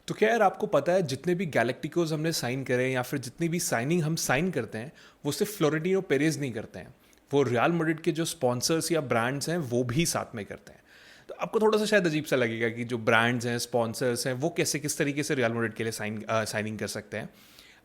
तो क्या यार आपको पता है जितने भी गैलेक्टिकोज हमने साइन करे या फिर जितनी भी साइनिंग हम साइन करते हैं वो सिर्फ फ्लोरेंटिनो पेरेज नहीं करते हैं, वो रियल मैड्रिड के जो स्पॉन्सर्स या ब्रांड्स हैं वो भी साथ में करते हैं। तो आपको थोड़ा सा शायद अजीब सा लगेगा कि जो ब्रांड्स हैं स्पॉन्सर्स हैं वो कैसे किस तरीके से रियल मैड्रिड के लिए साइनिंग कर सकते हैं।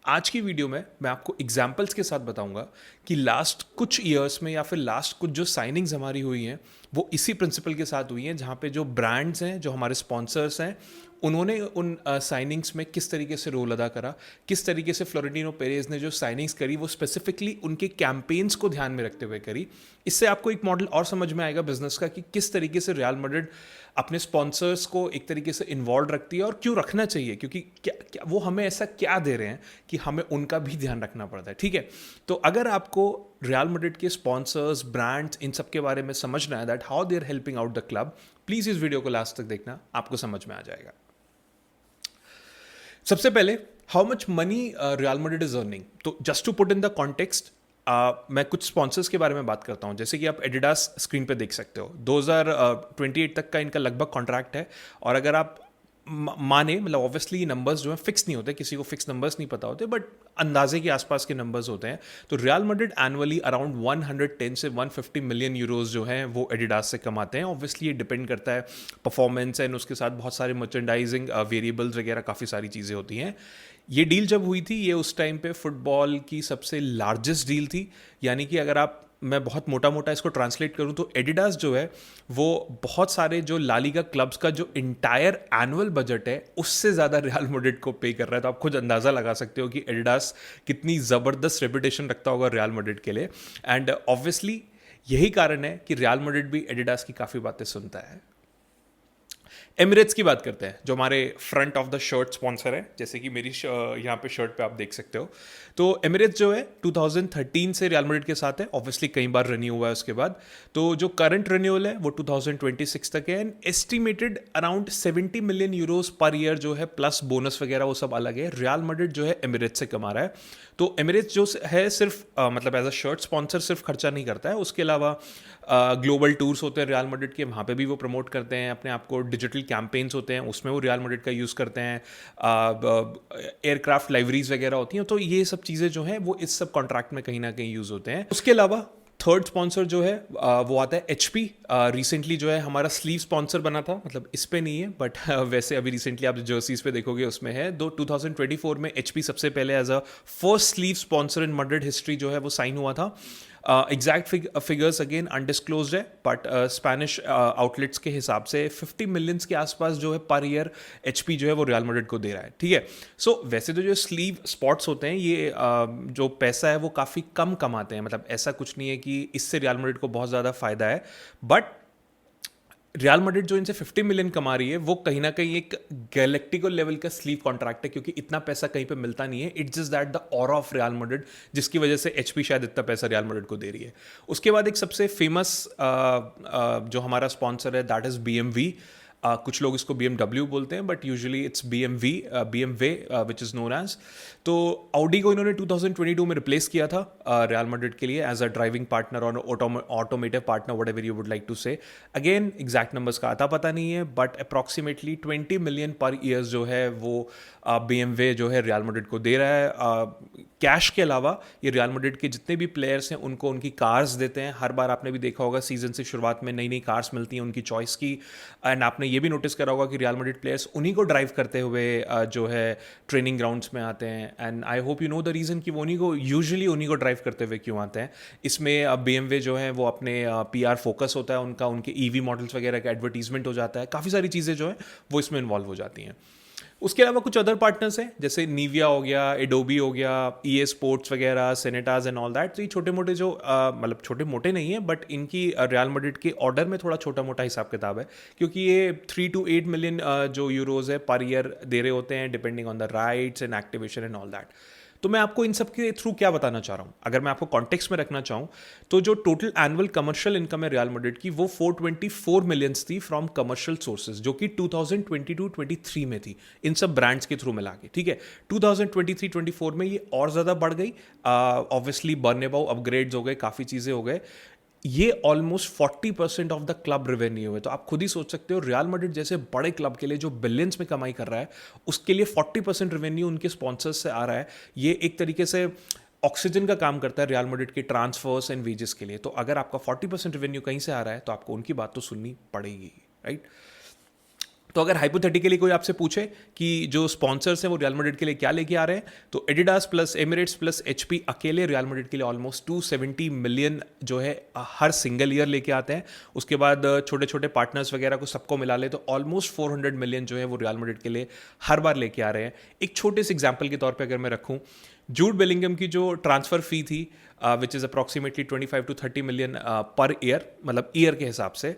आज की वीडियो में मैं आपको एग्जाम्पल्स के साथ बताऊंगा कि लास्ट कुछ ईयर्स में या फिर लास्ट कुछ जो साइनिंग्स हमारी हुई हैं वो इसी प्रिंसिपल के साथ हुई हैं, जहाँ पे जो ब्रांड्स हैं जो हमारे स्पॉन्सर्स हैं उन्होंने उन साइनिंग्स में किस तरीके से रोल अदा करा, किस तरीके से फ्लोरेंटिनो पेरेज ने जो साइनिंग्स करी वो स्पेसिफिकली उनके कैंपेन्स को ध्यान में रखते हुए करी। इससे आपको एक मॉडल और समझ में आएगा बिजनेस का कि किस तरीके से रियल मैड्रिड अपने स्पॉन्सर्स को एक तरीके से इन्वॉल्व रखती है और क्यों रखना चाहिए, क्योंकि क्या, क्या वो हमें ऐसा क्या दे रहे हैं कि हमें उनका भी ध्यान रखना पड़ता है। ठीक है, तो अगर आपको रियल मैड्रिड के स्पॉन्सर्स ब्रांड्स इन सब के बारे में समझना है that how they are helping out the club, please इस वीडियो को लास्ट तक देखना, आपको समझ में आ जाएगा। सबसे पहले how much money Real Madrid is earning, तो just to put in the context मैं कुछ स्पॉन्सर्स के बारे में बात करता हूं। जैसे कि आप एडिडास स्क्रीन पे देख सकते हो, 2028 तक का इनका लगभग कॉन्ट्रैक्ट है। और अगर आप माने, मतलब ऑब्वियसली नंबर्स जो है फिक्स नहीं होते, किसी को फिक्स नंबर्स नहीं पता होते, बट अंदाजे के आसपास के नंबर्स होते हैं। तो रियल मैड्रिड एनुअली अराउंड 110 से 150 मिलियन यूरोज जो हैं वो एडिडास से कमाते हैं। ऑब्वियसली ये डिपेंड करता है परफॉर्मेंस एंड उसके साथ बहुत सारे मर्चेंडाइजिंग वेरिएबल्स वगैरह काफ़ी सारी चीज़ें होती हैं। ये डील जब हुई थी ये उस टाइम पे फुटबॉल की सबसे लार्जेस्ट डील थी। यानी कि अगर मैं बहुत मोटा मोटा इसको ट्रांसलेट करूं तो एडिडास जो है वो बहुत सारे जो ला लीगा क्लब्स का जो इंटायर एनुअल बजट है उससे ज़्यादा रियल मैड्रिड को पे कर रहा है। तो आप खुद अंदाज़ा लगा सकते हो कि एडिडास कितनी ज़बरदस्त रेपुटेशन रखता होगा रियल मैड्रिड के लिए। एंड ऑब्वियसली यही कारण है कि रियल मैड्रिड भी एडिडास की काफ़ी बातें सुनता है। एमिरेट्स की बात करते हैं, जो हमारे front of the shirt sponsor है, जैसे कि मेरी यहाँ पे शर्ट पे आप देख सकते हो। तो एमिरेट्स जो है 2013 से रियल मैड्रिड के साथ है, ऑब्वियसली कई बार रिन्यू हुआ है उसके बाद। तो जो करंट रिन्यूअल है वो 2026 तक है and estimated around 70 million euros per year जो है, प्लस बोनस वगैरह वो सब अलग है, रियल मैड्रिड जो है एमिरेट्स से कमा रहा है। तो एमिरेट्स जो है सिर्फ मतलब एज अ शर्ट स्पॉन्सर सिर्फ खर्चा नहीं करता है, उसके अलावा ग्लोबल टूर्स होते हैं रियल मैड्रिड के, वहाँ पे भी वो प्रमोट करते हैं अपने आप को। डिजिटल कैंपेन्स होते हैं उसमें वो रियल मैड्रिड का यूज़ करते हैं। एयरक्राफ्ट लाइब्रेरीज वगैरह होती हैं, तो ये सब चीज़ें जो हैं वो इस सब कॉन्ट्रैक्ट में कहीं ना कहीं यूज़ होते हैं। उसके अलावा थर्ड स्पॉन्सर जो है वो आता है HP। रिसेंटली जो है हमारा स्लीव स्पॉन्सर बना था, मतलब इस पे नहीं है बट वैसे अभी रिसेंटली आप जर्सीज पे देखोगे उसमें है। 2024 में HP सबसे पहले as a first sleeve sponsor in Madrid history जो है वो साइन हुआ था। एग्जैक्ट फिगर्स अगेन अनडिस्क्लोज्ड है, बट स्पेनिश आउटलेट्स के हिसाब से 50 मिलियंस के आसपास जो है पर ईयर HP जो है वो रियल मैड्रिड को दे रहा है। ठीक है, सो वैसे तो जो स्लीव स्पॉट्स होते हैं ये जो पैसा है वो काफ़ी कम कमाते हैं, मतलब ऐसा कुछ नहीं है कि इससे रियल मैड्रिड को बहुत ज़्यादा फायदा है। बट रियल मैड्रिड जो इनसे 50 मिलियन कमा रही है वो कहीं ना कहीं एक गैलेक्टिको लेवल का स्लीव कॉन्ट्रैक्ट है, क्योंकि इतना पैसा कहीं पे मिलता नहीं है। It's just that the aura of real Madrid, जिसकी वजह से HP शायद इतना पैसा रियल मैड्रिड को दे रही है। उसके बाद एक सबसे फेमस जो हमारा स्पॉन्सर है दैट इज BMW। कुछ लोग इसको BMW बोलते हैं but usually it's BMW which is known as. तो ऑडी को इन्होंने 2022 में रिप्लेस किया था रियल मैड्रिड के लिए एज अ ड्राइविंग पार्टनर और automotive partner, whatever you would like to say. Again exact numbers का आता पता नहीं है but approximately 20 million per years जो है वो BMW जो है रियल मैड्रिड को दे रहा है। कैश के अलावा ये रियल मैड्रिड के जितने भी प्लेयर्स हैं उनको उनकी कार्स देते हैं। हर बार आपने भी देखा होगा सीजन से शुरुआत में नई नई कार्स मिलती हैं उनकी चॉइस की। एंड आपने ये भी नोटिस करा होगा कि रियल मैड्रिड प्लेयर्स उन्हीं को ड्राइव करते हुए जो है ट्रेनिंग ग्राउंड्स में आते हैं। And I hope you know the reason कि वो उन्हीं को ड्राइव करते हुए क्यों आते हैं। इसमें BMW जो है वो अपने PR फोकस होता है उनका, उनके EV मॉडल्स वगैरह का एडवर्टीजमेंट हो जाता है, काफ़ी सारी चीज़ें जो है वो इसमें इन्वॉल्व हो जाती हैं। उसके अलावा कुछ अदर पार्टनर्स हैं जैसे निविया हो गया, एडोबी हो गया, EA स्पोर्ट्स वगैरह, सेनेटाज एंड ऑल दैट। तो ये छोटे मोटे जो मतलब छोटे मोटे नहीं है बट इनकी रियल मैड्रिड के ऑर्डर में थोड़ा छोटा मोटा हिसाब किताब है, क्योंकि ये 3 to 8 मिलियन जो यूरोज है पर ईयर दे रहे होते हैं depending on the rights and activation and all that. तो मैं आपको इन सब के थ्रू क्या बताना चाह रहा हूँ, अगर मैं आपको कॉन्टेक्स्ट में रखना चाहूँ तो जो टोटल एनुअल कमर्शियल इनकम है रियल मैड्रिड की वो 424 मिलियंस थी फ्रॉम कमर्शियल सोर्सेज, जो कि 2022-23 में थी इन सब ब्रांड्स के थ्रू मिला के। ठीक है, 2023-24 में ये और ज़्यादा बढ़ गई। ऑब्वियसली बर्नेबाउ अपग्रेड्स हो गए, काफ़ी चीज़ें हो गए। ये almost 40% of the club revenue है। तो आप खुद ही सोच सकते हो रियल मैड्रिड जैसे बड़े क्लब के लिए जो बिलियंस में कमाई कर रहा है, उसके लिए 40% रेवेन्यू उनके स्पॉन्सर्स से आ रहा है। ये एक तरीके से ऑक्सीजन का काम करता है रियल मैड्रिड के ट्रांसफर्स एंड वेजेस के लिए। तो अगर आपका 40% रेवेन्यू कहीं से आ रहा है तो आपको उनकी बात तो सुननी पड़ेगी, राइट। तो अगर हाइपोथेटिकली कोई आपसे पूछे कि जो स्पॉन्सर्स हैं वो रियल मैड्रिड के लिए क्या लेके आ रहे हैं, तो Adidas plus Emirates plus HP अकेले रियल मैड्रिड के लिए ऑलमोस्ट 270 मिलियन जो है हर सिंगल ईयर लेके आते हैं। उसके बाद छोटे छोटे पार्टनर्स वगैरह को सबको मिला ले तो ऑलमोस्ट 400 मिलियन जो है वो रियल मैड्रिड के लिए हर बार लेके आ रहे हैं। एक छोटे से एग्जाम्पल के तौर पर अगर मैं रखूँ, जूड बेलिंगम की जो ट्रांसफर फी थी which is approximately 25 to 30 million per year, मतलब ईयर के हिसाब से,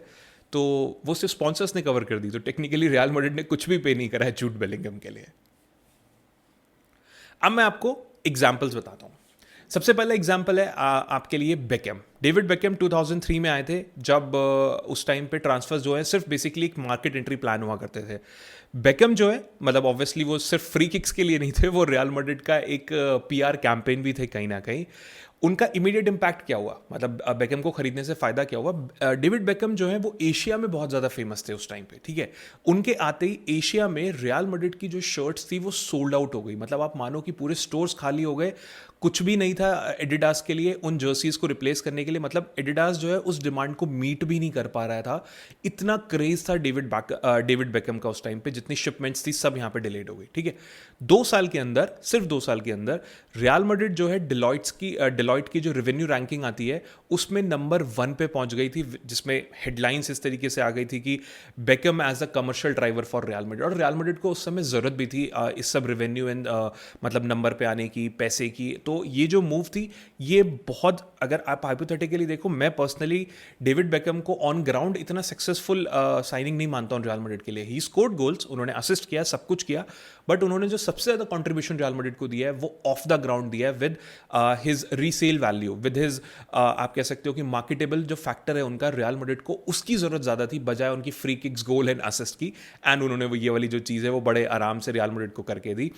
तो वो सिर्फ स्पॉन्सर्स ने कवर कर दी। तो टेक्निकली रियल मैड्रिड ने कुछ भी पे नहीं करा है जूड बेलिंगम के लिए। अब मैं आपको एग्जाम्पल्स बताता हूँ। सबसे पहला एग्जाम्पल है आपके लिए बेकहम। डेविड बेकहम 2003 में आए थे, जब उस टाइम पे ट्रांसफर्स जो है सिर्फ बेसिकली एक मार्केट एंट्री प्लान हुआ करते थे। बेकहम जो है, मतलब ऑब्वियसली वो सिर्फ फ्री किक्स के लिए नहीं थे, वो रियल मैड्रिड का एक पीआर कैंपेन भी थे कहीं ना कहीं। उनका इमीडिएट इम्पैक्ट क्या हुआ, मतलब बेकहम को खरीदने से फायदा क्या हुआ? डेविड बेकहम जो है वो एशिया में बहुत ज़्यादा फेमस थे उस टाइम पे, ठीक है। उनके आते ही एशिया में रियल मैड्रिड की जो शर्ट्स थी वो सोल्ड आउट हो गई। मतलब आप मानो कि पूरे स्टोर्स खाली हो गए, कुछ भी नहीं था एडिडास के लिए उन जर्सीज को रिप्लेस करने के लिए। मतलब एडिडास जो है उस डिमांड को मीट भी नहीं कर पा रहा था। इतना क्रेज था डेविड बेकहम का उस टाइम पे, जितनी शिपमेंट्स थी सब यहाँ पे डिलेड हो गई, ठीक है। 2 साल के अंदर, सिर्फ 2 साल के अंदर रियल मैड्रिड जो है डिलॉइट की जो रेवेन्यू रैंकिंग आती है उसमें नंबर 1 पे पहुंच गई थी, जिसमें हेडलाइंस इस तरीके से आ गई थी कि Beckham as a commercial driver for Real Madrid. और रियल मैड्रिड को उस समय जरूरत भी थी इस सब रेवेन्यू एंड मतलब नंबर पे आने की, पैसे की। तो ये जो मूव थी ये बहुत, अगर आप हाइपोथेटिकली देखो, मैं पर्सनली डेविड बेकहम को ऑन ग्राउंड इतना सक्सेसफुल साइनिंग नहीं मानता हूं रियल मैड्रिड के लिए। ही स्कोर्ड गोल्स, उन्होंने असिस्ट किया, सब कुछ किया, बट उन्होंने जो सबसे ज्यादा कंट्रीब्यूशन रियल मैड्रिड को दिया है वो ऑफ द ग्राउंड दिया है with his resale value, with his आप कह सकते हो कि मार्केटेबल जो फैक्टर है उनका, रियल मैड्रिड को उसकी जरूरत ज्यादा थी बजाय उनकी free kicks, goal and assist की। एंड उन्होंने वो ये वाली जो चीज़ है वो बड़े आराम से रियल मैड्रिड को करके दी।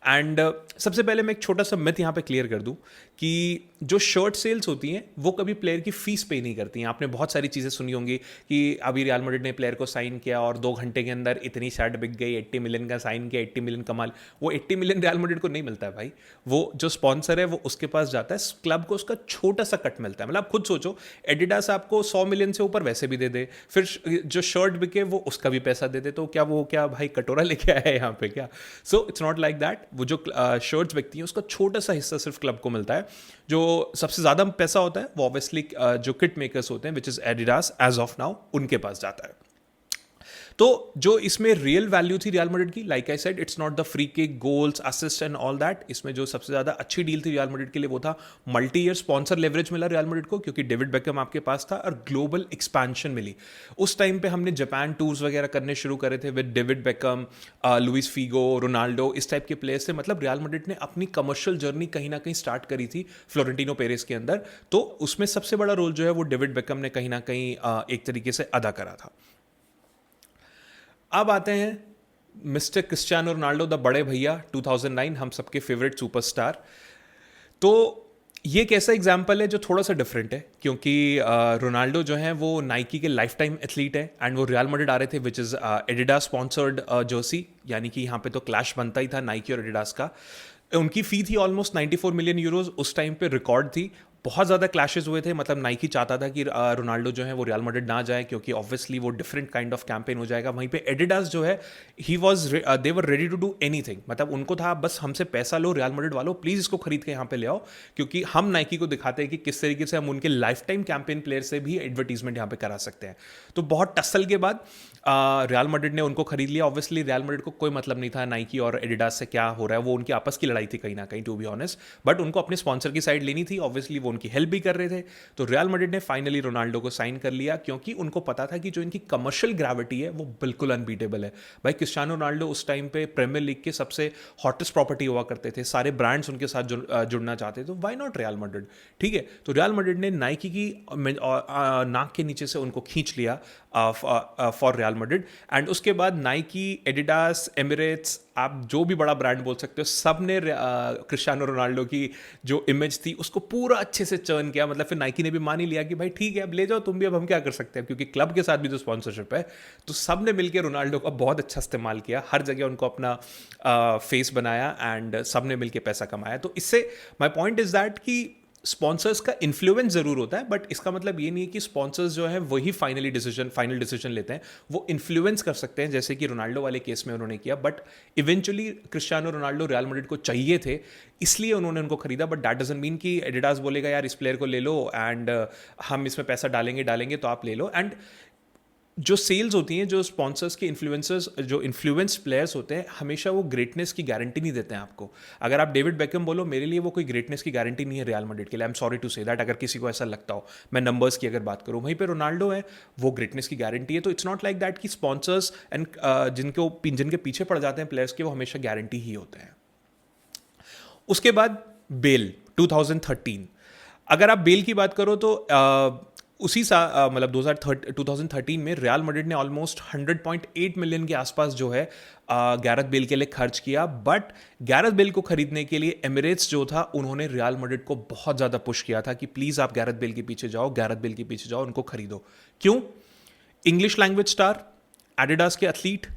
एंड सबसे पहले मैं एक छोटा सा मिथ यहाँ पे क्लियर कर दूं कि जो शर्ट सेल्स होती हैं वो कभी प्लेयर की फीस पे नहीं करती हैं। आपने बहुत सारी चीज़ें सुनी होंगी कि अभी रियल मैड्रिड ने प्लेयर को साइन किया और 2 घंटे के अंदर इतनी शर्ट बिक गई, 80 मिलियन का साइन किया, 80 मिलियन कमाल। वो 80 मिलियन रियल मैड्रिड को नहीं मिलता है भाई, वो जो स्पॉन्सर है वो उसके पास जाता है, क्लब को उसका छोटा सा कट मिलता है। मतलब आप खुद सोचो, एडिडास आपको 100 मिलियन से ऊपर वैसे भी दे दे, फिर जो शर्ट बिके वो उसका भी पैसा दे दे, तो क्या भाई कटोरा लेके आया है यहाँ पे क्या? So it's not like that. वो जो शर्ट्स बिकती हैं उसका छोटा सा हिस्सा सिर्फ क्लब को मिलता है। जो सबसे ज़्यादा पैसा होता है वो ऑब्वियसली जो किट मेकर्स होते हैं which is Adidas as of now, उनके पास जाता है। तो जो इसमें रियल वैल्यू थी रियल मैड्रिड की, like I said, it's not the free kick, goals, assist and all that. इसमें जो सबसे ज्यादा अच्छी डील थी रियल मैड्रिड के लिए वो था मल्टी ईयर स्पॉन्सर लेवरेज मिला रियल मैड्रिड को, क्योंकि डेविड बेकहम आपके पास था, और ग्लोबल एक्सपेंशन मिली। उस टाइम पे हमने जापान टूर्स वगैरह करने शुरू करे थे with David Beckham, Luis Figo, Ronaldo, इस टाइप के प्लेयर्स थे। मतलब रियल मैड्रिड ने अपनी कमर्शियल जर्नी कहीं ना कहीं स्टार्ट करी थी फ्लोरेंटिनो पेरेस के अंदर। तो उसमें सबसे बड़ा रोल जो है वो डेविड बेकहम ने कहीं ना कहीं एक तरीके से अदा करा था। अब आते हैं मिस्टर क्रिस्टियानो रोनाल्डो, द बड़े भैया, 2009, हम सबके फेवरेट सुपरस्टार। तो ये एक ऐसा एग्जाम्पल है जो थोड़ा सा डिफरेंट है, क्योंकि रोनाल्डो जो है वो नाइकी के लाइफ टाइम एथलीट है एंड वो रियल मैड्रिड आ रहे थे विच इज़ एडिडास स्पॉन्सर्ड जर्सी, यानी कि यहाँ पे तो क्लैश बनता ही था नाइकी और एडिडास का। उनकी फी थी ऑलमोस्ट 94 मिलियन यूरोज, उस टाइम पे रिकॉर्ड थी। बहुत ज़्यादा क्लैशेस हुए थे, मतलब नाइकी चाहता था कि रोनाल्डो जो है वो रियल मैड्रिड ना जाए, क्योंकि ऑब्वियसली वो डिफरेंट काइंड ऑफ कैंपेन हो जाएगा। वहीं पे एडिडास जो है they were ready to do anything, मतलब उनको था बस हमसे पैसा लो रियल मैड्रिड वालों, प्लीज़ इसको खरीद के यहाँ पे ले आओ, क्योंकि हम नाइकी को दिखाते हैं कि किस तरीके से हम उनके लाइफ टाइम कैंपेन प्लेयर से भी एडवर्टीजमेंट यहाँ पे करा सकते हैं। तो बहुत टसल के बाद रियल मैड्रिड ने उनको खरीद लिया। ऑब्वियसली रियल मैड्रिड को कोई मतलब नहीं था नाइकी और एडिडास से क्या हो रहा है, वो उनकी आपस की लड़ाई थी कहीं ना कहीं, टू बी ऑनेस्ट, बट उनको अपने स्पॉन्सर की साइड लेनी थी। ऑब्वियसली वो उनकी हेल्प भी कर रहे थे। तो रियल मैड्रिड ने फाइनली रोनाल्डो को साइन कर लिया, क्योंकि उनको पता था कि जो इनकी कमर्शियल ग्रेविटी है वो बिल्कुल अनबीटेबल है। भाई क्रिस्टियानो रोनाल्डो उस टाइम पे प्रीमियर लीग के सबसे हॉटेस्ट प्रॉपर्टी हुआ करते थे, सारे ब्रांड्स उनके साथ जुड़ना चाहते थे, तो व्हाई नॉट रियल मैड्रिड, ठीक है। तो रियल मैड्रिड ने नाइकी की नाक के नीचे से उनको खींच लिया फॉर रियल मैड्रिड। एंड उसके बाद नाइकी, एडिडास, एमिरेट्स, आप जो भी बड़ा ब्रांड बोल सकते हो, सब ने क्रिस्टियानो रोनाल्डो की जो इमेज थी उसको पूरा अच्छे से चर्न किया। मतलब फिर नाइकी ने भी मान ही लिया कि भाई ठीक है, अब ले जाओ तुम भी, अब हम क्या कर सकते हैं, क्योंकि क्लब के साथ भी जो स्पॉन्सरशिप है, तो सब ने मिलकर रोनाल्डो का बहुत अच्छा इस्तेमाल किया, हर जगह उनको अपना फेस बनाया एंड सब ने मिलकर पैसा कमाया। तो इससे माई पॉइंट इज दैट कि स्पॉन्सर्स का इन्फ्लुएंस जरूर होता है, बट इसका मतलब ये नहीं है कि स्पॉन्सर्स जो है वही फाइनल डिसीजन लेते हैं। वो इन्फ्लुएंस कर सकते हैं, जैसे कि रोनाल्डो वाले केस में उन्होंने किया, but eventually Cristiano Ronaldo real Madrid को चाहिए थे, इसलिए उन्होंने उनको खरीदा। बट दैट डजंट मीन कि एडिडास बोलेगा यार इस प्लेयर को ले लो एंड हम इसमें पैसा डालेंगे तो आप ले लो। एंड जो सेल्स होती हैं, जो स्पॉन्सर्स के इन्फ्लुएंसर्स, जो इन्फ्लुएंस प्लेयर्स होते हैं, हमेशा वो ग्रेटनेस की गारंटी नहीं देते हैं आपको। अगर आप डेविड बेकहम बोलो, मेरे लिए वो कोई ग्रेटनेस की गारंटी नहीं है रियल मैड्रिड के लिए। I am sorry to say that, अगर किसी को ऐसा लगता हो। मैं नंबर्स की अगर बात करूँ, वहीं पे रोनाल्डो है, वो ग्रेटनेस की गारंटी है। तो इट्स नॉट लाइक दैट कि स्पॉन्सर्स एंड जिनके पीछे पड़ जाते हैं प्लेयर्स के, वो हमेशा गारंटी ही होते हैं। उसके बाद बेल 2013, अगर आप बेल की बात करो तो उसी साल मतलब 2013 में रियल मैड्रिड ने ऑलमोस्ट 100.8 मिलियन के आसपास जो है गैरेथ बेल के लिए खर्च किया। बट गैरेथ बेल को खरीदने के लिए एमिरेट्स जो था, उन्होंने रियल मैड्रिड को बहुत ज़्यादा पुश किया था कि प्लीज़ आप गैरेथ बेल के पीछे जाओ, गैरेथ बेल के पीछे जाओ, उनको खरीदो। क्यों? इंग्लिश लैंग्वेज स्टार, एडिडास के एथलीट,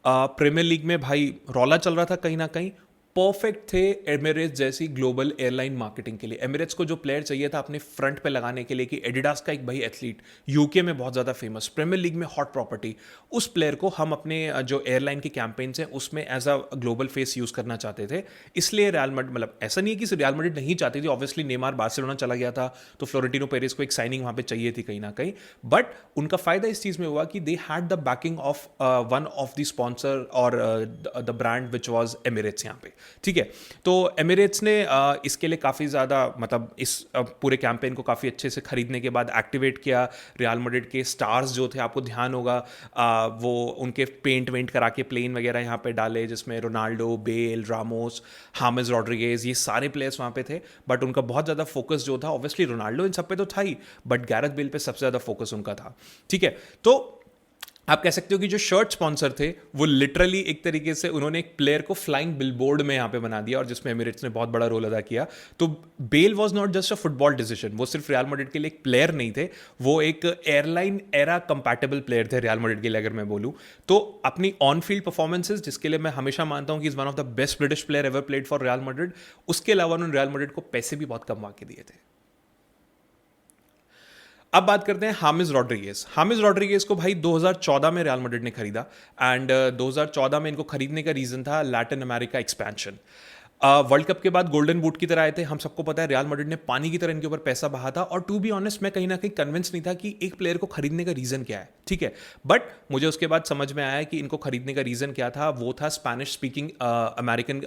प्रीमियर लीग में भाई रौला चल रहा था कहीं ना कहीं, परफेक्ट थे एमिरेट्स जैसी ग्लोबल एयरलाइन मार्केटिंग के लिए। एमिरेट्स को जो प्लेयर चाहिए था अपने फ्रंट पे लगाने के लिए, कि एडिडास का एक भाई एथलीट यूके में बहुत ज़्यादा फेमस, प्रीमियर लीग में हॉट प्रॉपर्टी, उस प्लेयर को हम अपने जो एयरलाइन के कैंपेन्स हैं उसमें as a global face use करना चाहते थे। इसलिए रियल मैड्रिड, मतलब ऐसा नहीं है कि रियल मैड्रिड नहीं चाहती थी, ऑब्वियसली नेमार बार्सिलोना चला गया था तो फ्लोरेंटिनो पेरेस को एक साइनिंग वहाँ पे चाहिए थी कहीं ना कहीं। बट उनका फायदा इस चीज़ में हुआ कि they had the backing of one of the sponsor और the brand which was Emirates यहाँ पे, ठीक है। तो एमिरेट्स ने इसके लिए काफ़ी ज़्यादा, मतलब इस पूरे कैंपेन को काफ़ी अच्छे से खरीदने के बाद एक्टिवेट किया। रियल मैड्रिड के स्टार्स जो थे, आपको ध्यान होगा, वो उनके पेंट वेंट करा के प्लेन वगैरह यहाँ पे डाले, जिसमें रोनाल्डो, बेल, रामोस, हामिस रॉड्रिगेज, ये सारे प्लेयर्स वहाँ पे थे। बट उनका बहुत ज़्यादा फोकस जो था, ऑब्वियसली रोनाल्डो इन सब पे तो था ही, बट गैरेथ बेल पे सबसे ज़्यादा फोकस उनका था, ठीक है। तो आप कह सकते हो कि जो शर्ट स्पॉन्सर थे, वो लिटरली एक तरीके से उन्होंने एक प्लेयर को फ्लाइंग बिलबोर्ड में यहाँ पे बना दिया, और जिसमें एमिरेट्स ने बहुत बड़ा रोल अदा किया। तो Bale was not just a football decision, वो सिर्फ रियल मैड्रिड के लिए एक प्लेयर नहीं थे, वो एक एयरलाइन एरा कंपैटिबल प्लेयर थे रियल मैड्रिड के लिए। अगर मैं बोलूँ तो अपनी ऑन फील्ड परफॉर्मेंसेज, जिसके लिए मैं हमेशा मानता हूँ कि is one of the best British player ever played for Real Madrid, उसके अलावा उन्होंने रियल मैड्रिड को पैसे भी बहुत कमवा के दिए थे। अब बात करते हैं हामिस रॉड्रिगेज। हामिस रॉड्रिगेज को भाई 2014 में रियल मैड्रिड ने खरीदा, एंड 2014 में इनको खरीदने का रीजन था Latin America expansion. World cup के बाद गोल्डन बूट की तरह आए थे, हम सबको पता है रियल मैड्रिड ने पानी की तरह इनके ऊपर पैसा बहा था। और टू बी ऑनेस्ट, मैं कहीं ना कहीं कन्विंस नहीं था कि एक प्लेयर को खरीदने का रीज़न क्या है, ठीक है। बट मुझे उसके बाद समझ में आया कि इनको खरीदने का रीज़न क्या था। वो था Spanish speaking American,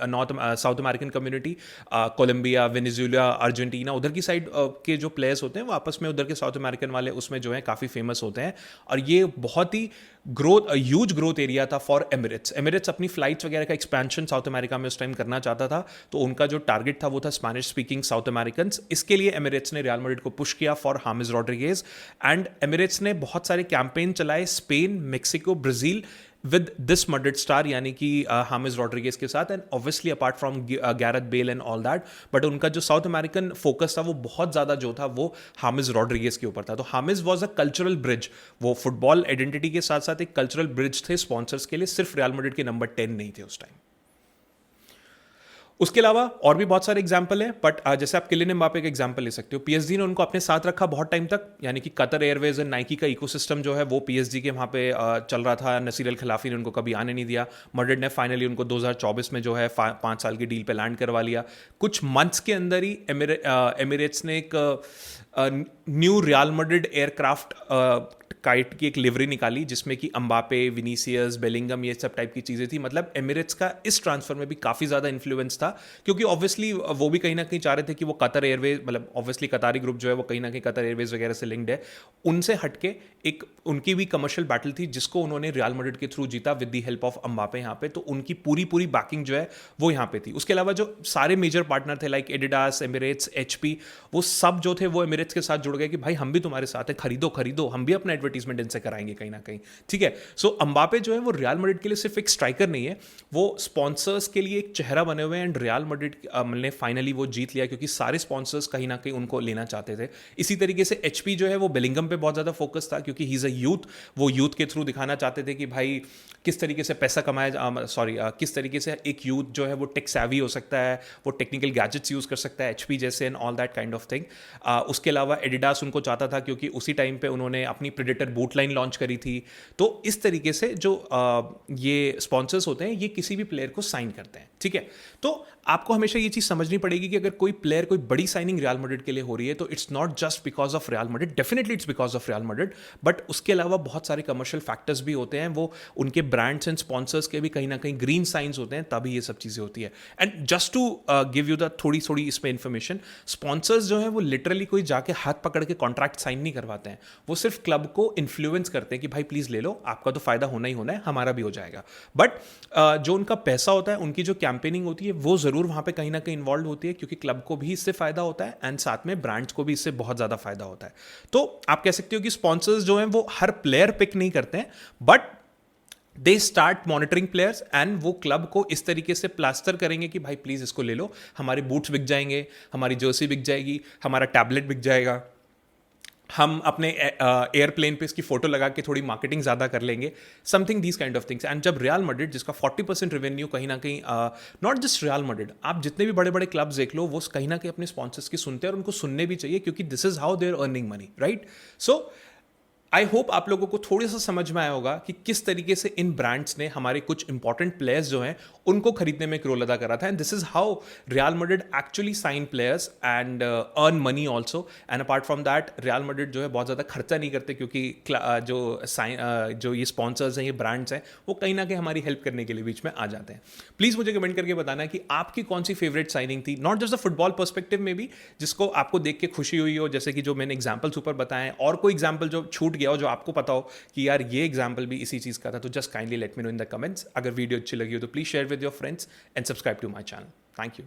South American community, Colombia, Venezuela, Argentina, उधर की साइड के जो प्लेयर्स होते हैं वो आपस में, उधर के साउथ अमेरिकन वाले उसमें जो है काफ़ी फेमस होते हैं। और ये बहुत ही ह्यूज ग्रोथ एरिया था फॉर एमिरेट्स। एमिरेट्स अपनी फ्लाइट्स वगैरह का एक्सपेंशन साउथ अमेरिका में उस टाइम करना चाहता था, तो उनका जो टारगेट था वो था स्पेनिश स्पीकिंग साउथ अमेरिकन। इसके लिए एमिरेट्स ने रियल मैड्रिड को पुश किया फॉर हामिस रॉड्रिगेज, एंड एमिरेट्स ने बहुत सारे कैंपेन चलाए Spain, Mexico, Brazil with this Madrid star, यानी कि हामिस रॉड्रिगेज के साथ, and obviously apart from Gareth Bale and all that. But उनका जो साउथ अमेरिकन फोकस था वो बहुत ज़्यादा जो था वो हामिस रॉड्रिगेज के ऊपर था। तो हामिस वॉज अ कल्चरल ब्रिज, वो फुटबॉल आइडेंटिटी के साथ साथ एक कल्चरल ब्रिज थे स्पॉन्सर्स के लिए, सिर्फ रियल मैड्रिड के नंबर 10 नहीं थे उस टाइम। उसके अलावा और भी बहुत सारे एग्जाम्पल हैं, बट जैसे आप किलियन एम्बापे का एग्जाम्पल ले सकते हो। पीएसजी ने उनको अपने साथ रखा बहुत टाइम तक, यानी कि कतर एयरवेज एंड नाइकी का इकोसिस्टम जो है वो पीएसजी के वहाँ पे चल रहा था। नसीर अल खिलाफी ने उनको कभी आने नहीं दिया। मैड्रिड ने फाइनली उनको 2024 में जो है 5 साल की डील पे लैंड करवा लिया। कुछ मंथ्स के अंदर ही एमिरेट्स ने एक nu real Madrid aircraft kite की एक लिवरी निकाली, जिसमें कि अम्बापे, विनीसियस, बेलिंगम, ये सब टाइप की चीज़ें थी। मतलब एमिरेट्स का इस ट्रांसफर में भी काफ़ी ज़्यादा इन्फ्लुएंस था, क्योंकि ऑब्वियसली वो भी कहीं ना कहीं चाह रहे थे कि वो कतर एयरवेज, मतलब ऑब्वियसली कतारी ग्रुप जो है वो कहीं ना कहीं कतर एयरवेज वगैरह से लिंक्ड है, उनसे हटके एक उनकी भी कमर्शियल बैटल थी, जिसको उन्होंने रियल मैड्रिड के थ्रू जीता with the help of Mbappe यहाँ पे। तो उनकी पूरी बैकिंग जो है वो यहाँ पे थी। उसके अलावा जो सारे मेजर पार्टनर थे लाइक एडिडास, एमिरेट्स, एचपी, वो सब जो थे वो एमिरेट्स के साथ जुड़ गए कि भाई हम भी तुम्हारे साथ हैं, खरीदो खरीदो, हम भी अपना एडवर्टीजमेंट इनसे कराएंगे कहीं ना कहीं, ठीक है। सो अम्बापे जो है वो रियल मैड्रिड के लिए सिर्फ एक स्ट्राइकर नहीं है, वो स्पॉन्सर्स के लिए एक चेहरा बने हुए हैं। एंड रियल मैड्रिड ने फाइनली वो जीत लिया क्योंकि सारे स्पॉन्सर्स कहीं ना कहीं उनको लेना चाहते थे। इसी तरीके से एचपी जो है वो बेलिंगम पे बहुत ज़्यादा फोकस था क्योंकि ही इज़ अ यूथ, वो यूथ के थ्रू दिखाना चाहते थे कि भाई किस तरीके से पैसा कमाया, किस तरीके से एक यूथ जो है वो टेक सैवी हो सकता है, वो टेक्निकल गैजेट्स यूज़ कर सकता है एचपी जैसे, and all that kind of thing. उसके अलावा एडिडास उनको चाहता था क्योंकि उसी टाइम पे उन्होंने अपनी प्रेडेटर बूट लाइन लॉन्च करी थी। तो इस तरीके से जो ये स्पॉन्सर्स होते हैं ये किसी भी प्लेयर को साइन करते हैं, ठीक है। तो आपको हमेशा ये चीज़ समझनी पड़ेगी कि अगर कोई प्लेयर कोई बड़ी साइनिंग रियल मैड्रिड के लिए हो रही है तो it's not just because of real Madrid, definitely it's because of real Madrid, but उसके अलावा बहुत सारे कमर्शियल फैक्टर्स भी होते हैं, वो उनके ब्रांड्स एंड स्पॉन्सर्स के भी कहीं ना कहीं ग्रीन साइंस होते हैं, तभी ये सब चीज़ें होती है। And just to give you the थोड़ी थोड़ी इसमें इन्फॉर्मेशन, स्पॉन्सर्स जो है वो लिटरली कोई जाके हाथ पकड़ के कॉन्ट्रैक्ट साइन नहीं करवाते हैं, वो सिर्फ क्लब को इन्फ्लुएंस करते हैं कि भाई प्लीज़ ले लो, आपका तो फायदा होना ही होना है, हमारा भी हो जाएगा। बट जो उनका पैसा होता है, उनकी जो कैंपेनिंग होती है, वो ज़रूर वहाँ पे कहीं ना कहीं इन्वॉल्व होती है क्योंकि क्लब को भी इससे फायदा होता है एंड साथ में ब्रांड्स को भी इससे बहुत ज़्यादा फायदा होता है। तो आप कह सकते हो कि स्पॉन्सर्स जो हैं वो हर प्लेयर पिक नहीं करते हैं, but they start monitoring players and वो क्लब को इस तरीके से प्लास्टर करेंगे कि भाई प्लीज़ इसको ले लो, हमारे बूट्स बिक जाएंगे, हमारी जर्सी बिक जाएगी, हमारा टैबलेट बिक जाएगा, हम अपने एयरप्लेन पे इसकी फोटो लगा के थोड़ी मार्केटिंग ज़्यादा कर लेंगे, something these kind of things. And जब रियल मैड्रिड जिसका 40% रेवेन्यू कहीं ना कहीं, नॉट जस्ट रियल मैड्रिड, आप जितने भी बड़े बड़े क्लब्स देख लो वो कहीं ना कहीं अपने स्पॉन्सर्स की सुनते हैं और उनको सुनने भी चाहिए क्योंकि this is how they are earning money, right. So I hope आप लोगों को थोड़ा सा समझ में आया होगा कि किस तरीके से इन ब्रांड्स ने हमारे कुछ इंपॉर्टेंट प्लेयर्स जो हैं उनको खरीदने में एक रोल अदा करा था। And this is how Real Madrid actually sign players and earn money also. And apart from that Real Madrid जो है बहुत ज़्यादा खर्चा नहीं करते क्योंकि जो ये स्पॉन्सर्स हैं, ये ब्रांड्स हैं, वो कहीं ना कहीं हमारी हेल्प करने के लिए बीच में आ जाते हैं। प्लीज़ मुझे कमेंट करके बताना कि आपकी कौन सी फेवरेट साइनिंग थी, not just the football perspective में भी, जिसको आपको देख के खुशी हुई हो, जैसे कि जो मैंने एग्जाम्पल्स ऊपर बताए हैं, और कोई एग्जाम्पल जो छूट गया हो जो आपको पता हो कि यार ये एग्जाम्पल भी इसी चीज़ का था, तो just kindly let me know in the comments. अगर वीडियो अच्छी लगी हो तो please share with your friends and subscribe to my channel. Thank you.